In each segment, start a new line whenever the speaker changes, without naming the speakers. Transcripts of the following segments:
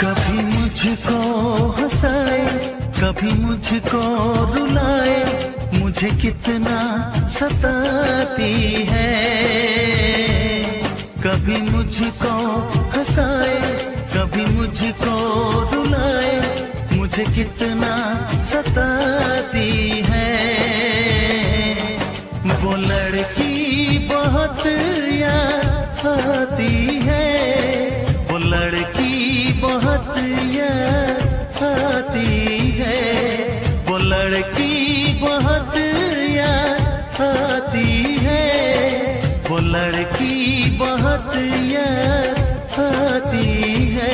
कभी मुझको हंसाए, कभी मुझको रुलाए, मुझे कितना सताती है। कभी मुझको हंसाए, कभी मुझको रुलाए, मुझे कितना सताती है। वो लड़की बहुत याद आती है, वो लड़की बहुत याद आती है, वो लड़की बहुत याद आती है, वो लड़की बहुत याद आती है।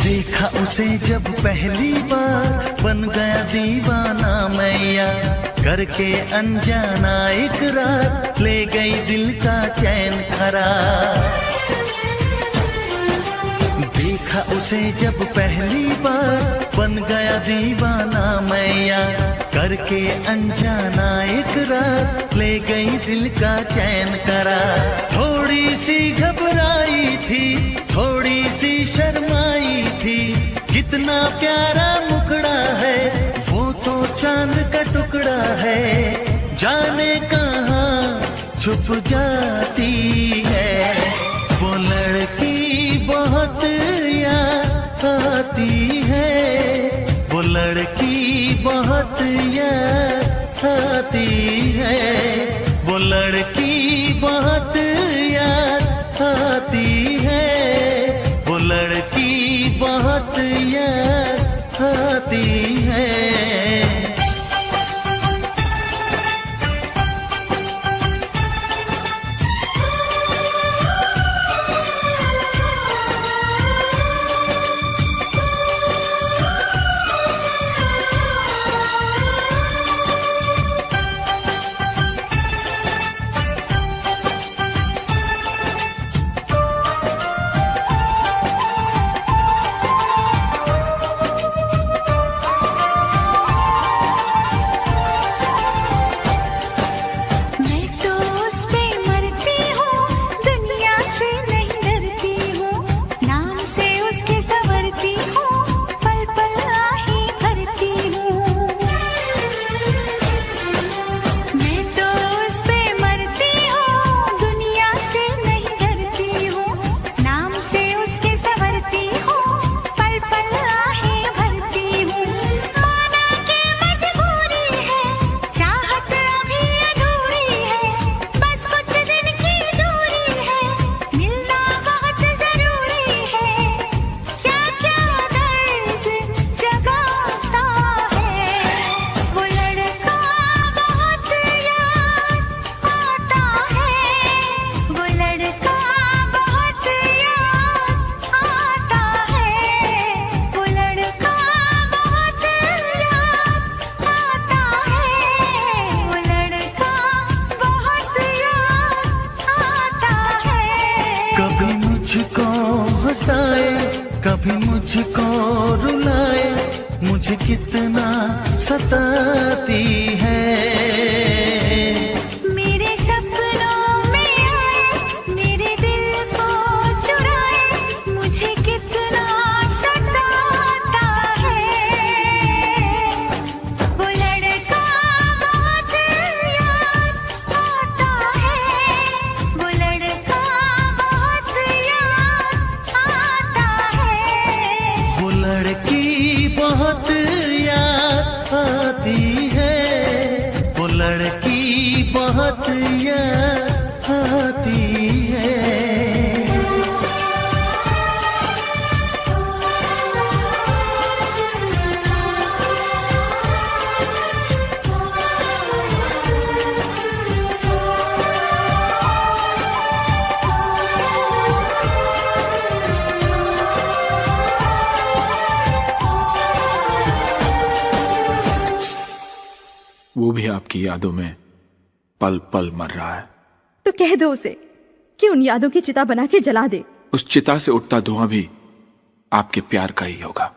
देखा उसे जब पहली बार, बन गया दीवाना मैया, करके अनजाना इकरार, ले गई दिल का चैन करार। देखा उसे जब पहली बार, बन गया दीवाना मैया, करके अनजाना इकरार, ले गई दिल का चैन करार। थोड़ी सी घबराई थी, थोड़ी सी शर्माई थी, कितना प्यारा मुखड़ा है, वो तो चांद का टुकड़ा है, जाने कहाँ छुप जाती है। वो लड़की बहुत याद आती है, वो लड़की बहुत याद आती है, वो लड़की बहुत याद आती है, वो लड़की बहुत याद आती है। हंसाए, कभी मुझको रुलाए, मुझे कितना सताती है।
मेरे सपनों में आए, मेरे दिल को चुराए, मुझे कितना सताता है। वो लड़का बहुत
लड़की बहुत याद आती है।
वो भी आपकी यादों में पल पल मर रहा है।
तो कह दो उसे कि उन यादों की चिता बना के जला दे।
उस चिता से उठता धुआं भी आपके प्यार का ही होगा।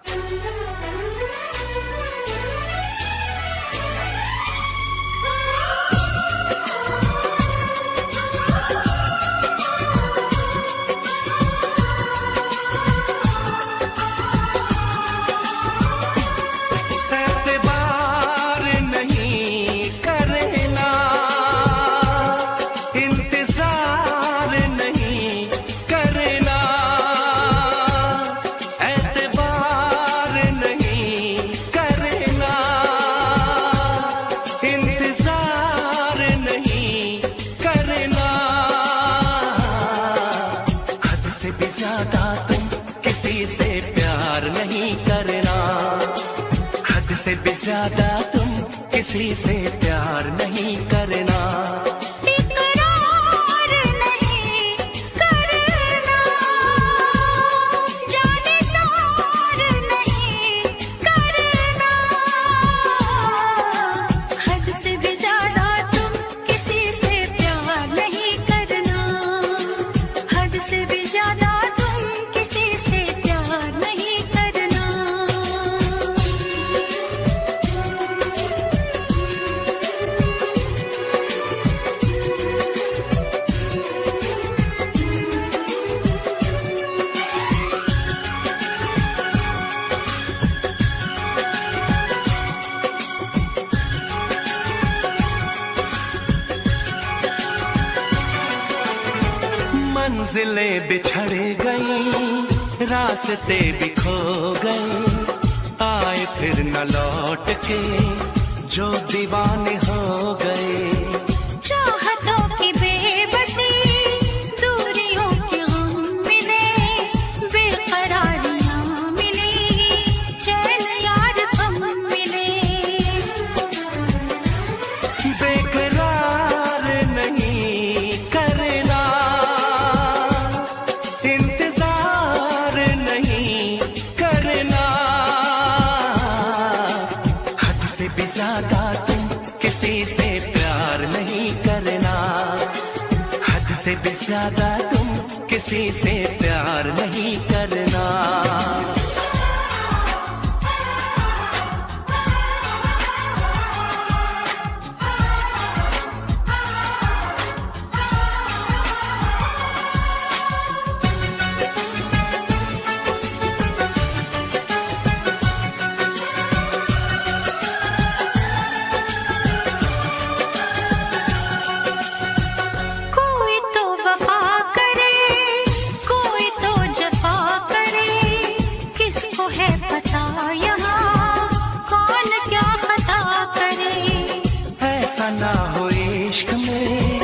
ज्यादा तुम किसी से प्यार नहीं करना, हद से भी ज्यादा तुम किसी से प्यार नहीं करना।
इकरार नहीं करना, जानिसार नहीं करना, हद से भी ज्यादा तुम किसी से प्यार नहीं करना, हद से भी ज्यादा
मंजिलें बिछड़ गई, रास्ते भी खो गए, आए फिर न लौट के जो दीवाने हो गए।
चाहतों की बेबसी, दूरियों के गम मिले, बेकरारियां मिली, चैन यार कम मिले।
बेकरार नहीं करना, इंतजार नहीं करना, हद से भी ज्यादा तुम किसी से प्यार नहीं करना, हद से भी ज्यादा तुम किसी से प्यार नहीं करना। ना हो इश्क में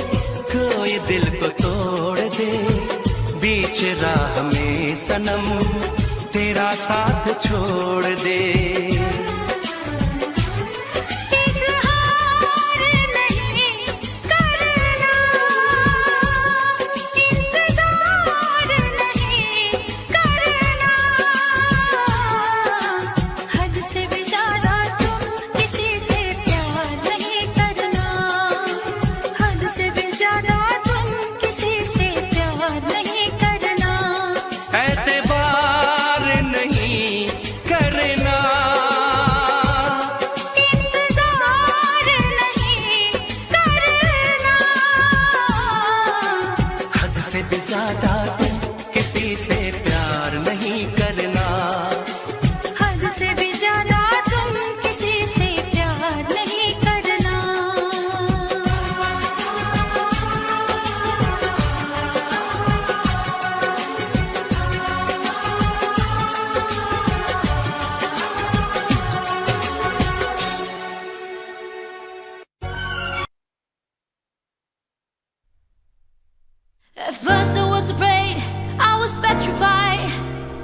कोई दिल को तोड़ दे, बीच राह में सनम तेरा साथ छोड़ दे।
इज़हार नहीं करना, इंतज़ार नहीं करना, हद से भी ज्यादा तुम किसी से प्यार नहीं करना, हद से भी ज्यादा तुम किसी से प्यार नहीं करना।
एतबार नहीं करना,
इंतज़ार नहीं करना,
हद से भी ज्यादा तुम किसी से प्यार नहीं करना।
At first I was afraid, I was petrified.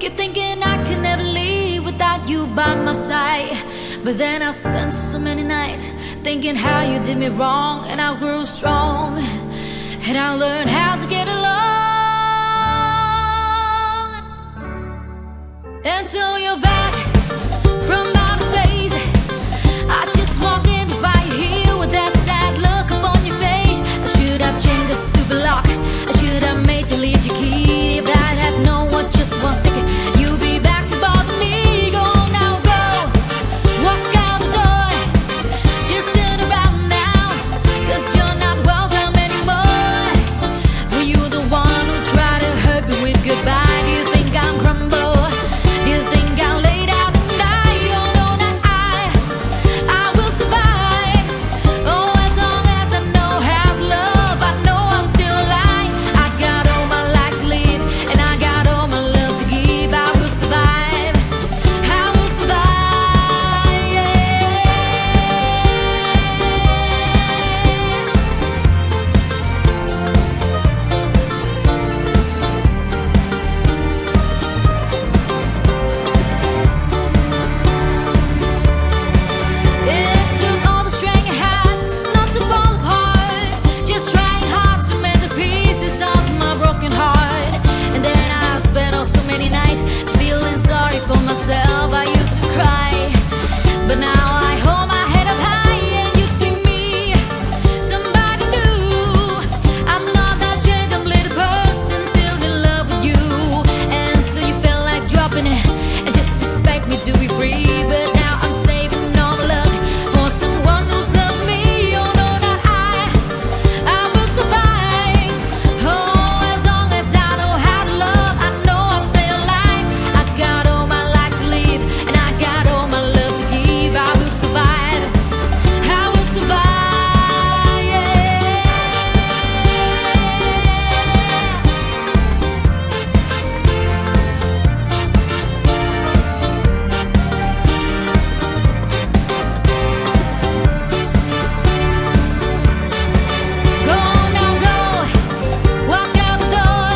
Kept thinking I could never leave without you by my side. But then I spent so many nights thinking how you did me wrong, and I grew strong, and I learned how to get along. Until you're back from outer space, I just walked in to find you here with that sad look upon your face. I should have changed the stupid lock, I should have made you leave your key. If I'd have known what just one second you'd be back to bother me. Go now, go, walk out the door, just turn around now, 'cause you're not welcome anymore. Were you the one who tried to hurt me with goodbye? Do you think I'm crumble? Do you think I'll lay down and die? Oh no, not I will survive. Oh, as long as I know how to love, I know I'll still lie. I got all my life to live, and I got all my love to give. I will survive, I will survive, yeah. It took all the strength I had not to fall apart, just trying hard to mend the pieces of my broken heart. And then I spent oh so many nights feeling sorry for myself. I used to cry, but now I hold my head up high and you see me, somebody new. I'm not that gentle little person still in love with you. And so you felt like dropping it and just expect me to be free. But now I'm saving all my love for someone who's loved me. Oh no, not I will survive. Oh, as long as I know how to love, I know I'll stay alive. I got all my life to live, and I got all my love to give. I will survive, I will survive, yeah. Go now, go, walk out the door,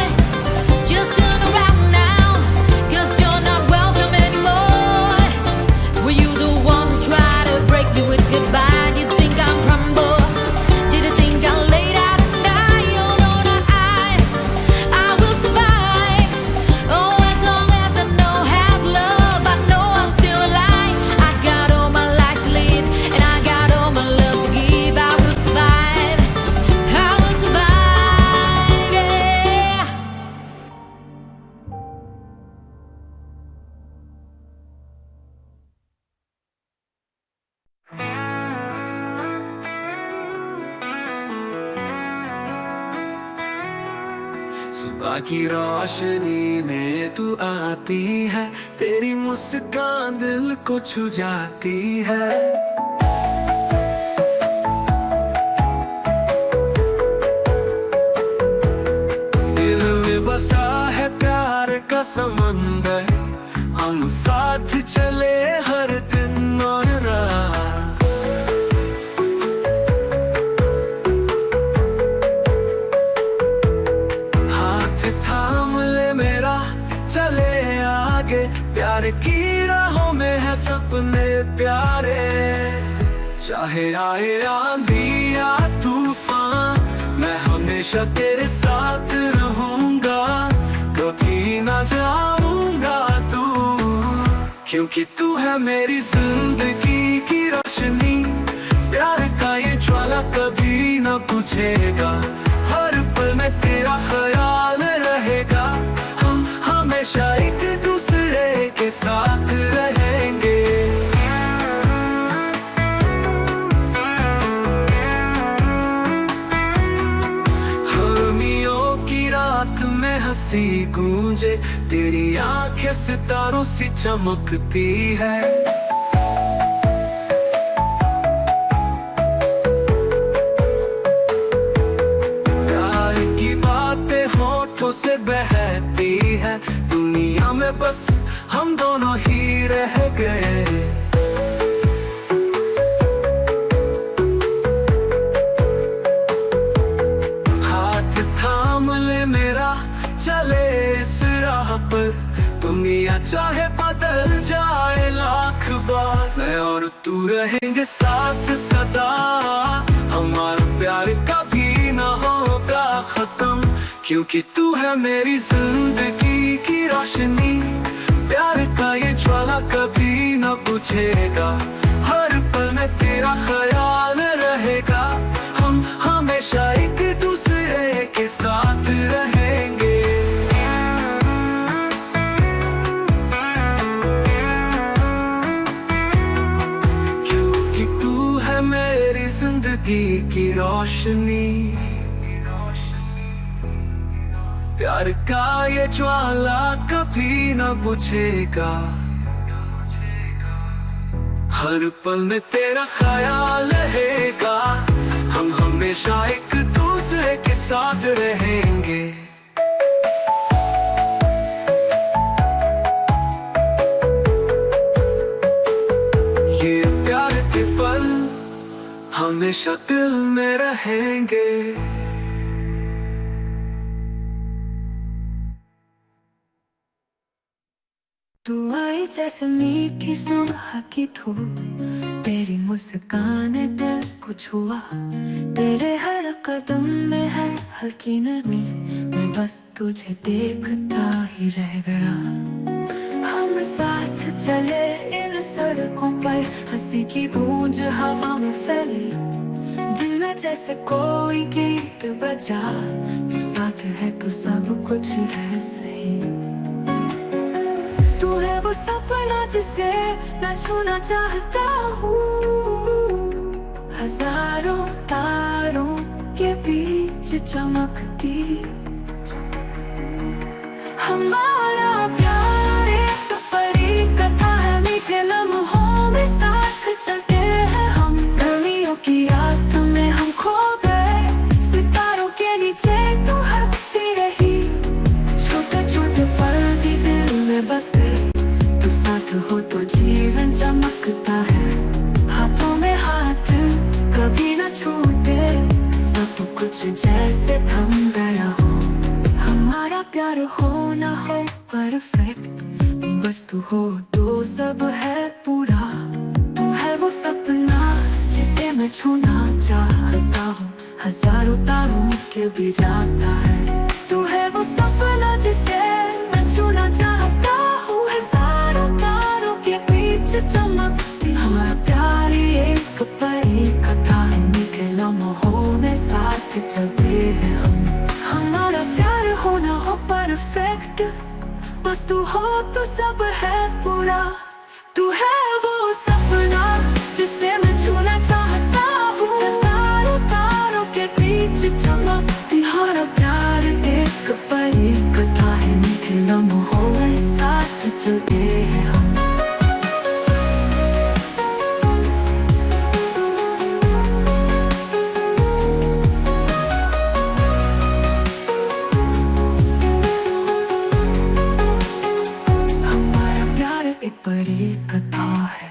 just turn around now, 'cause you're not welcome anymore. Were you the one who tried to break me with goodbye? Did you think I'm crumble? Did you think I'll lay down and die? Oh no, not I will survive. Oh, as long as I know how to love, I know I'll still alive. I got all my life to live, and I got all my love to give. I will survive, I will survive, yeah.
सुबह की रोशनी में तू आती है, तेरी मुस्कान दिल को छू जाती है। दिल में बसा है प्यार का समंदर, हम साथ चले हर दिन और रात। हाथ थाम ले मेरा, चले आगे, प्यार की राहों में है सपने प्यारे। चाहे आए आंधी या तूफान, मैं हमेशा तेरे साथ रहूंगा, कभी ना जाऊंगा दूर, क्योंकि तू है मेरी जिंदगी की रोशनी। प्यार का ये ज्वाला कभी ना बुझेगा, हर पल में तेरा ख्याल रहेगा। हम हमेशा एक दूसरे के साथ रहेंगे। गर्मियों की रात में हंसी गूंजे, तेरी आंखें सितारों सी चमकती है। प्यार की बातें होठों से बहती है, दुनिया में बस हम दोनों ही रह गए। हाथ थाम ले मेरा,
दुनिया चाहे बदल जाए लाख बार, मैं और तू रहेंगे साथ सदा। हमारा प्यार कभी ना होगा खत्म, क्योंकि तू है मेरी जिंदगी की रोशनी। प्यार का ये ज्वाला कभी ना बुझेगा, हर पल में तेरा ख्याल रहेगा। हम हमेशा एक दूसरे के साथ रहेंगे। क्योंकि तू है मेरी जिंदगी की रोशनी। प्यार का ये ज्वाला कभी न बुझेगा, हर पल में तेरा ख्याल रहेगा। हम हमेशा एक दूसरे के साथ रहेंगे। ये प्यार के पल हमेशा दिल में रहेंगे।
तू आई जैसे मीठी सुबह की धूप, तेरी मुस्कान दिल को छुआ। तेरे हर कदम में है हल्की नमी, मैं बस तुझे देखता ही रह गया। हम साथ चले इन सड़कों पर, हंसी की गूंज हवा में फैली। दिल में जैसे कोई गीत बजा, तू साथ है तो सब कुछ है सही। तू है वो सपना जिसे मैं छूना चाहता हूँ। हजारों तारों के बीच चमकती हमारा प्यार एक परी कथा है। मीठे लम्हों में साथ चलते हैं हम, गलियों की रात में हम खो गए। सितारों के नीचे तू हंसती रही, छोटे छोटे पल भी दिल में बस गए। तू साथ हो तो जीवन चमकता है, हाथों में हाथ कभी न छूटे। सब कुछ जैसे थम गया हो, हमारा प्यार हो ना हो परफेक्ट, बस तू हो तो सब है पूरा। तू है वो सपना जिसे मैं छूना चाहता हूँ, हजारों तारों के भी जाता है। तू है वो सपना जिसे मैं छूना चाहता हूँ, हजारों तारों के बीच चमकती हमारा प्यार एक परी कथा है। मीठे लम्हों में साथ चलते हैं हम, हमारा प्यार हो ना हो परफेक्ट, बस तू हो तो सब है पूरा। तू है वो सपना जिसे मैं छूना चाहता हूँ, हजारों तारों के बीच चमकती हमारा प्यार एक परी कथा है। मीठे लम्हों में साथ चलते हैं हम। एक बड़ी कथा है,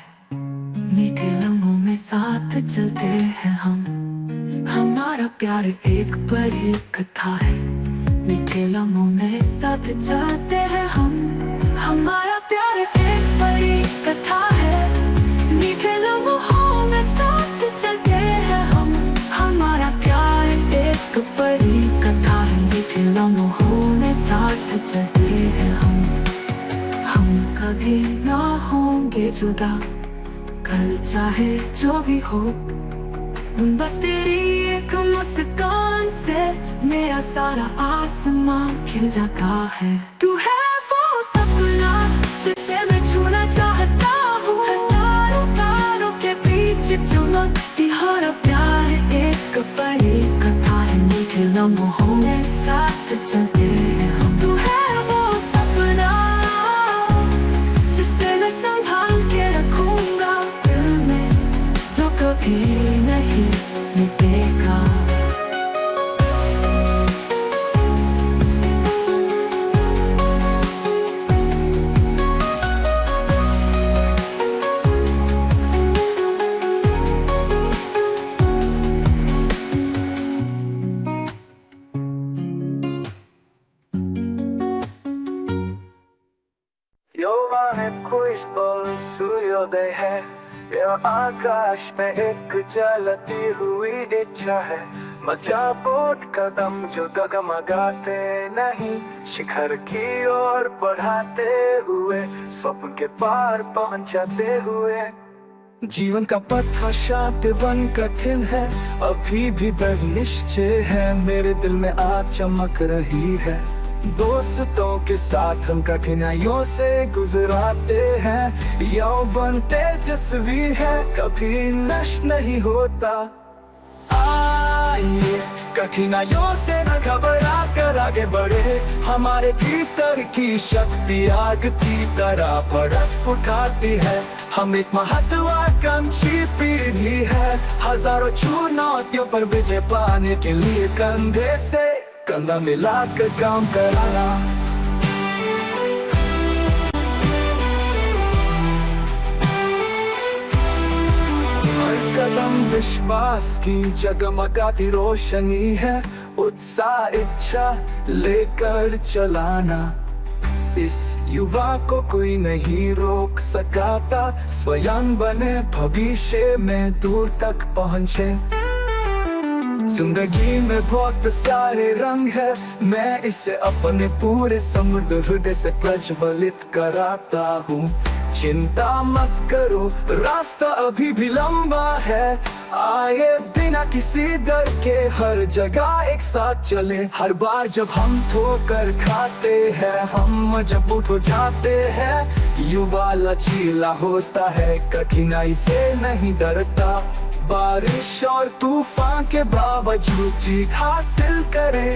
मीठे लम्हों में साथ चलते हैं हम। हमारा प्यार एक बड़ी कथा है, मीठे लम्हों में साथ चलते हैं हम। हमारा प्यार एक बड़ी कथा है, मीठे लम्हों में साथ चलते हैं हम। हमारा प्यार एक बड़ी कथा है, मीठे लम्हों में साथ चलते हैं हम। हम कभी ना होंगे जुदा, कल चाहे जो भी हो। बस तेरी एक मुस्कान से मेरा सारा आसमां खिल जाता है। तू है वो सपना जिसे मैं छूना चाहता हूँ, हजारों तारों के बीच चमकती हर प्यार एक परी कथा है। मीठे लम्हों में साथ चलते हैं हम। तू है वो सपना संभाल के रखूंगा दिल में, जो कभी नहीं मिटेगा।
और सूर्योदय है। यह आकाश में एक जलती हुई इच्छा है। मजाबूत कदम जो डगमगाते नहीं, शिखर की ओर बढ़ाते हुए, स्वप्न के पार पहुंचाते हुए। जीवन का पथ शांत वन कठिन है, अभी भी दृढ़ निश्चय है। मेरे दिल में आग चमक रही है। दोस्तों के साथ हम कठिनाइयों से गुजराते हैं। यौवन तेजस्वी है, कभी नष्ट नहीं होता। आइए कठिनाइयों से न घबरा कर आगे बढ़े। हमारे भीतर की शक्ति आग की तरह भड़क उठाती है। हम एक महत्वाकांक्षी पीढ़ी है, हजारों चुनौतियों पर विजय पाने के लिए कंधे से कंधा मिलाकर काम कराना। हर कदम विश्वास की जगमगाती रोशनी है। उत्साह इच्छा लेकर चलाना, इस युवा को कोई नहीं रोक सकाता। स्वयं बने भविष्य में दूर तक पहुँचे। जिंदगी में बहुत सारे रंग है, मैं इसे अपने पूरे समृद्ध हृदय से प्रज्वलित कराता हूँ। चिंता मत करो, रास्ता अभी भी लंबा है। आए बिना किसी डर के हर जगह एक साथ चले। हर बार जब हम ठोकर खाते हैं, हम मजबूत हो जाते हैं। युवा लचीला होता है, कठिनाई से नहीं डरता। बारिश और तूफान के बावजूद जीत हासिल करे।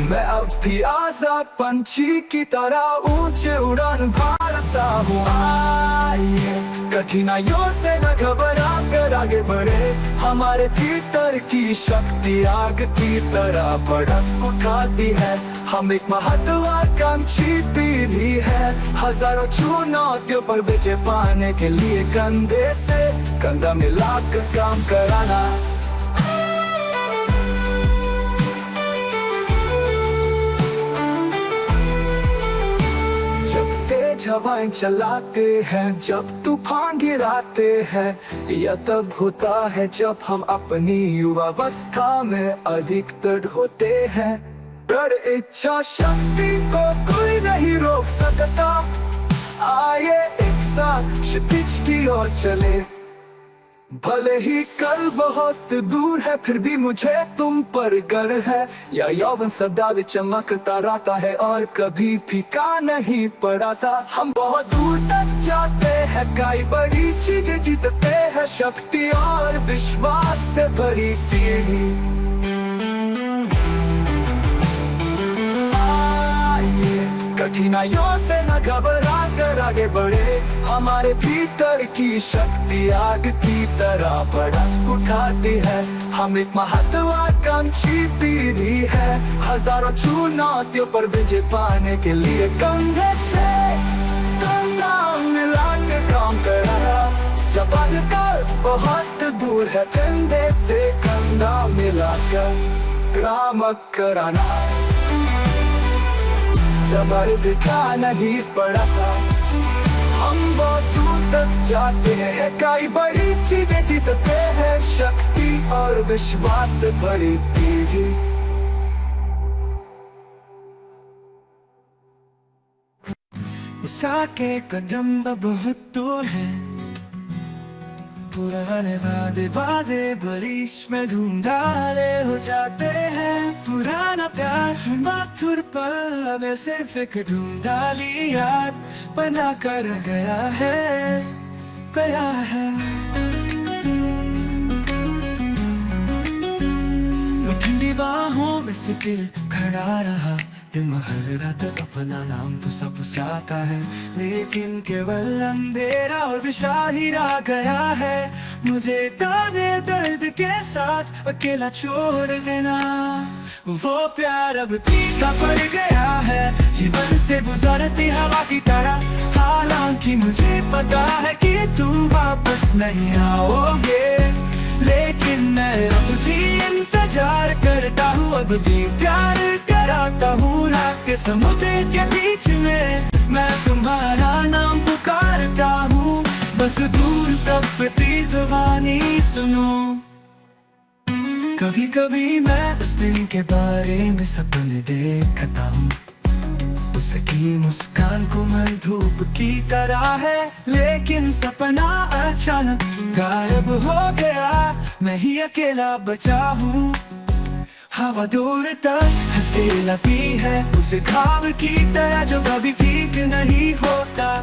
मैं अब भी आजाद पंछी की तरह ऊंचे उड़ान भरता हूँ। आइए कठिनाइयों से न घबरा कर आगे बढ़े। हमारे भीतर की शक्ति आग की तरह भड़क उठाती है। हम एक महत्वाकांक्षी पीढ़ी है, हजारों चुनौतियों पर विजय पाने के लिए कंधे से कंधा मिलाकर काम कराना। हवाएं चलाते हैं, जब तूफान गिराते हैं, यह तब होता है जब हम अपनी युवावस्था में अधिक दृढ़ होते हैं। दृढ़ इच्छा शक्ति को कोई नहीं रोक सकता। आइए एक साथ क्षितिज की ओर चले। भले ही कल बहुत दूर है, फिर भी मुझे तुम पर गर्व है। या यौवन सदा भी चमकता रहता है और कभी फीका नहीं पड़ता। हम बहुत दूर तक जाते हैं, कई बड़ी चीजें जीतते हैं। शक्ति और विश्वास से भरी पीढ़ी। कठिनाइयों से न घबरा कर आगे बढ़े। हमारे भीतर की शक्ति आग की तरह भड़क उठाती है। हम एक महत्वाकांक्षी पीढ़ी है, हजारों चुनौतियों पर विजय पाने के लिए कंधे से कंधा मिलाकर काम करना। जब अंधकार बहुत दूर है, कंधे से कंधा मिलाकर काम कराना। जब दिखा नहीं पड़ा था, हम बहुत दूर तक जाते हैं। कई बड़ी चीजें जीतते हैं। शक्ति और विश्वास से भरी पीढ़ी। उषा के कदम बहुत दूर है। पुराने वादे बारिश में धूमधारे हो जाते हैं। पुराना प्यार मधुर पल अब सिर्फ एक ढूंढाली याद बना कर गया है। मैं ठंडी बाहों में से दिल खड़ा रहा। दिन हर रात अपना नाम तो सब साता है, लेकिन केवल अंधेरा और विशाल ही रह गया है। मुझे ताने दर्द के साथ अकेला छोड़ देना। वो प्यार अब फीका पड़ गया है, जीवन से गुजरती हवा की तरह। हालांकि मुझे पता है कि तुम वापस नहीं आओगे, लेकिन मैं अब भी इंतजार करता हूँ। अब भी प्यार कराता हूँ। रात के समुद्र के बीच में मैं तुम्हारा नाम पुकारता बस दूर तपती दीवानी सुनो। कभी कभी मैं उस दिन के बारे में सपने देखता हूँ, उसकी मुस्कान कोमल धूप की तरह है, लेकिन सपना अचानक गायब हो गया। मैं ही अकेला बचा हूँ, हवा दूर तक हंसी लगी है उस घाव की तरह जो कभी ठीक नहीं होता।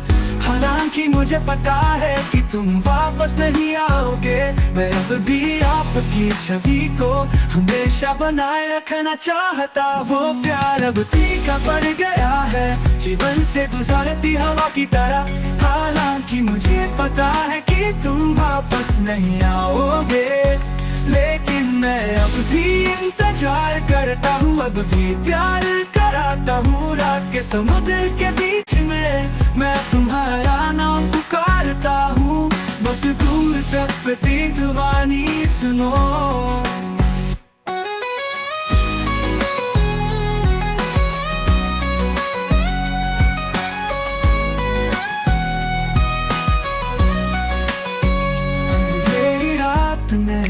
हालांकि मुझे पता है कि तुम वापस नहीं आओगे, मैं अब भी आपकी छवि को हमेशा बनाए रखना चाहता। वो प्यार अब फीका पड़ गया है, जीवन से गुजरती हवा की तरह। हालांकि मुझे पता है कि तुम वापस नहीं आओगे, लेकिन मैं अब भी इंतजार करता हूँ, अब भी प्यार कराता हूँ। रात के समुद्र के बीच में मैं तुम्हारा नाम पुकारता हूँ, बस दूर तपती दीवानी सुनो।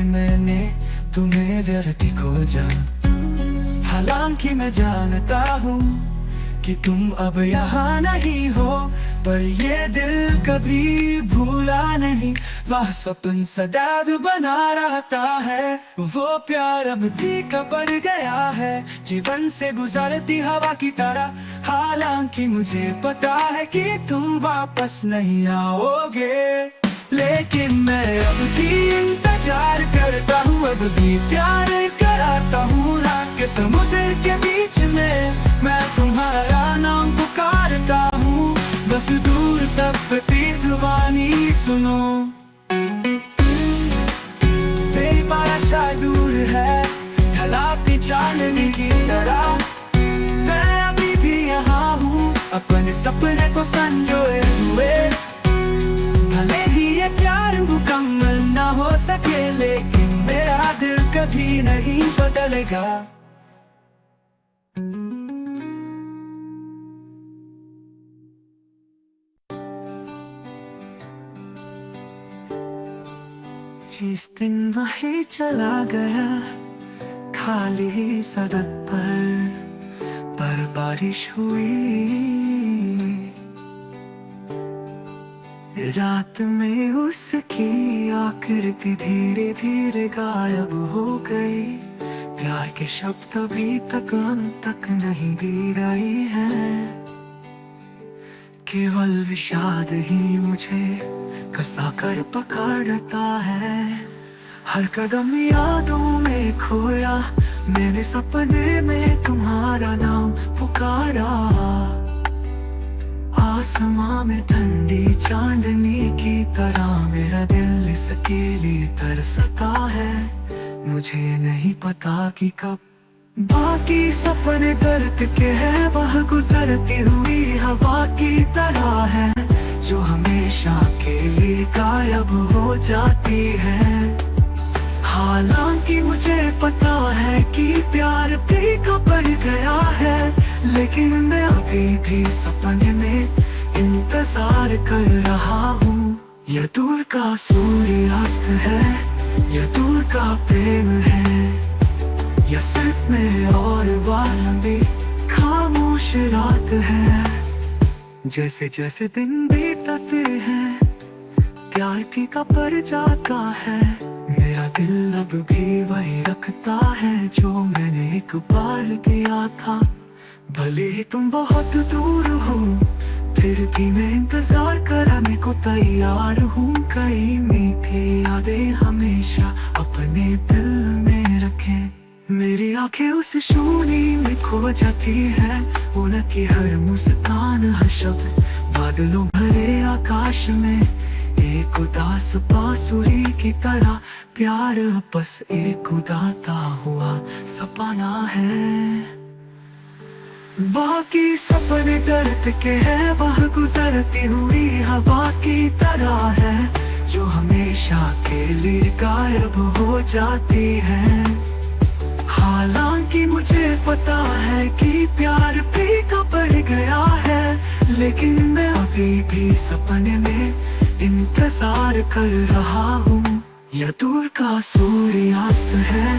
मैंने तुम्हें व्यर्थ खोजा, हालांकि मैं जानता हूँ कि तुम अब यहाँ नहीं हो, पर ये दिल कभी भूला नहीं। वह सपन सदैव बना रहता है, वो प्यार अब फीका पड़ गया है, जीवन से गुजरती हवा की तरह। हालांकि मुझे पता है कि तुम वापस नहीं आओगे, लेकिन मैं अब भी इंतजार करता हूँ, अब भी प्यार कराता हूँ। रात के समुद्र के बीच में मैं तुम्हारा नाम पुकारता हूँ, बस दूर तपती दीवानी सुनो। तेरी बारिशा दूर है ढलाती चांदनी की तरह, मैं अभी भी यहाँ हूँ अपने सपने को संजोए हुए। भले ही ये प्यार मुकम्मल ना हो सके, लेकिन मेरा दिल कभी नहीं बदलेगा। जिस दिन वही चला गया खाली सड़क पर बारिश हुई, रात में उसकी आकृति धीरे धीरे गायब हो गई। प्यार के शब्द अभी तक अंत तक नहीं दी रही है, केवल विषाद ही मुझे कसा कर पकड़ता है। हर कदम यादों में खोया, मैंने सपने में तुम्हारा नाम पुकारा। आसमां में ठंडी चांदनी की तरह मेरा दिल इसके लिए तरसता है। मुझे नहीं पता कि कब बाकी सपने दर्द के हैं, वह गुजरती हुई हवा की तरह है, जो हमेशा के लिए गायब हो जाती है। हालांकि मुझे पता है कि प्यार फीका पड़ गया है, लेकिन मैं अभी भी सपने में इंतजार कर रहा हूँ। यह दूर का सूर्यास्त है, यह दूर का प्रेम है, यह सिर्फ मैं और वह लंबी खामोश रात है। जैसे जैसे दिन बीतते हैं प्यार फीका पड़ जाता है, मेरा दिल अब भी वही रखता है जो मैंने एक बार दिया था। भले ही तुम बहुत दूर हो, फिर भी मैं इंतजार करने को तैयार हूँ। कई मीठी यादें हमेशा अपने दिल में रखें, मेरी आंखें उस शून्य में खो जाती है। उनकी हर मुस्कान हर शब्द बादलों भरे आकाश में एक उदास बांसुरी की तरह। प्यार बस एक उदाता हुआ सपना है, बाकी सपने दर्द के हैं, वह गुजरती हुई हवा की तरह है, जो हमेशा के लिए गायब हो जाती है। हालांकि मुझे पता है कि प्यार फीका पड़ गया है, लेकिन मैं अभी भी सपने में इंतजार कर रहा हूँ। या दूर का सूर्यास्त है,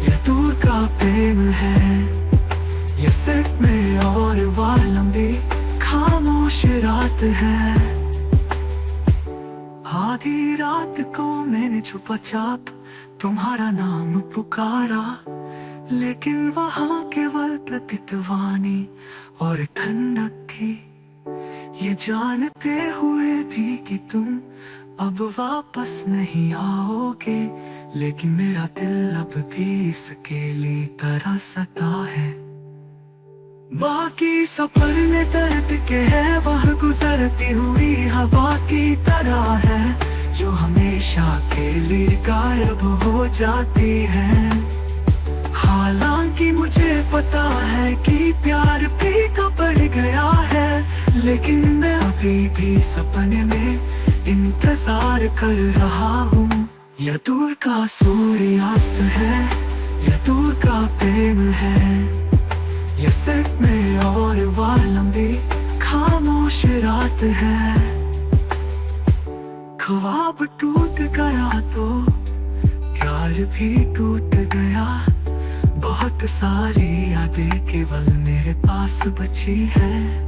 या दूर का प्रेम है, या सिर्फ में और वह लंबी खामोश रात है। आधी रात को मैंने छुपा चाप तुम्हारा नाम पुकारा, लेकिन वहाँ केवल प्रतिध्वनि और ठंडक थी। ये जानते हुए भी कि तुम अब वापस नहीं आओगे, लेकिन मेरा दिल अब भी इस अकेली तरह सता है। बाकी सफर में दर्द के है, वह गुजरती हुई हवा की तरह है, जो हमेशा के लिए गायब हो जाती है। हालांकि मुझे पता है कि प्यार फीका पड़ गया है, लेकिन मैं अभी भी सपने में इंतजार कर रहा हूँ। या दूर का सूर्यास्त है, या दूर का प्रेम है, या सिर्फ में और वह लंबी खामोश रात है। ख्वाब टूट गया तो प्यार भी टूट गया, बहुत सारी यादें केवल मेरे पास बची है।